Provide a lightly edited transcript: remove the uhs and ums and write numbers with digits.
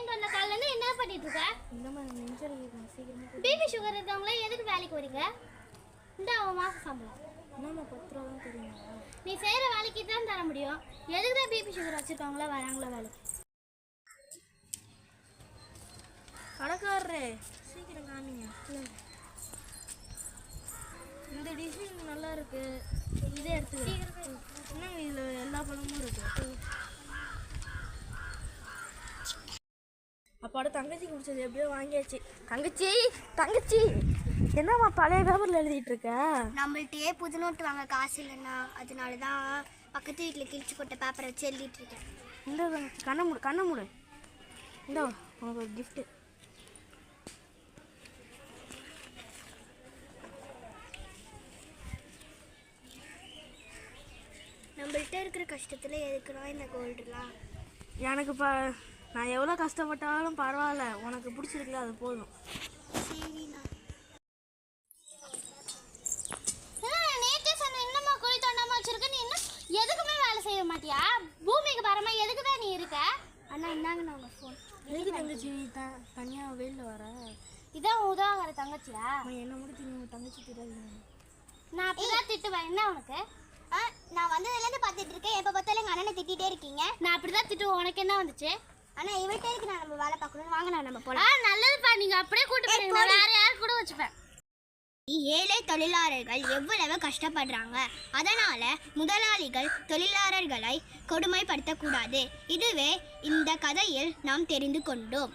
வாங்கிட்டு வந்த காலையில என்ன பண்ணிட்டு இருக்க? பிபி சுகர் இருக்கவங்களே எதுக்கு வேலைக்கு வரீங்க? இந்த மாசம் சம்பளம் என்னம்மா 10 ரூபா தான் தெரியுமா? நீ செய்யற வேலைக்கு தான் தர முடியும். எதுக்கு தான் பிபி சுகர் வச்சிருக்கவங்களா வராங்களா வேலைக்கு? கடைக்காரரே சீக்கிரம் காமிங்க. இந்த டிசைன் நல்லா இருக்கு, இதே எடுத்துக்க. இன்னும் இதில் எல்லா பழமும் இருக்கு. அப்பாட தங்கச்சி குடிச்சது எப்படியோ வாங்கியாச்சு. தங்கச்சி தங்கச்சி என்னம்மா பழைய பேப்பரில் எழுதிட்டு இருக்க? நம்மள்ட்டே புது நோட்டு வாங்க காசு இல்லைன்னா அதனால தான் பக்கத்து வீட்டில் கிழிச்சு போட்ட பேப்பரை வச்சு எழுதிட்டு இருக்கேன். இந்த கண்ணை மூடு இந்த உனக்கு ஒரு கிஃப்ட்டு. நம்மள்ட்ட இருக்கிற கஷ்டத்தில் எதுக்குறோம் இந்த கோல்டுலாம்? எனக்கு நான் எவ்வளோ கஷ்டப்பட்டாலும் பரவாயில்ல, உனக்கு பிடிச்சிருக்குல்ல அது போதும். சரிண்ணா. நேற்றே சொன்ன என்னம்மா குழி தோண்டாமல் வச்சிருக்க? நீ என்ன எதுக்குமே வேலை செய்ய மாட்டியா? பூமிக்கு பரமா எதுக்கு தான் நீ இருக்க? அண்ணா இந்தாங்கண்ணா உங்கள் ஃபோன். எதுக்கு தங்கச்சி தனியாக வெளியில் வர? இதான் உதவாங்கிற தங்கச்சியா? என்ன முடிச்சு நீங்கள் தங்கச்சி தெரியாது. நான் அப்படிதான் திட்டுவேன். என்ன உனக்கு? நான் வந்ததுலேருந்து பார்த்துட்டு இருக்கேன். எப்போ பார்த்தாலும் எங்கள் அண்ணனை திட்டிகிட்டே இருக்கீங்க. நான் அப்படி தான் திட்டுவேன். உனக்கு என்ன வந்துச்சு? ஆனால் இவர்கிட்ட இருக்கு நான் நம்ம வேலை பார்க்கணும். வாங்கினா நம்ம போகலாம். நல்லதுப்பா, நீங்கள் அப்படியே கூட்டு போறீங்க. வேற யார் கூட வச்சுப்பேன். ஏழை தொழிலாளர்கள் எவ்வளவு கஷ்டப்படுறாங்க. அதனால முதலாளிகள் தொழிலாளர்களை கொடுமைப்படுத்தக்கூடாது. இதுவே இந்த கதையில் நாம் தெரிந்து கொண்டோம்.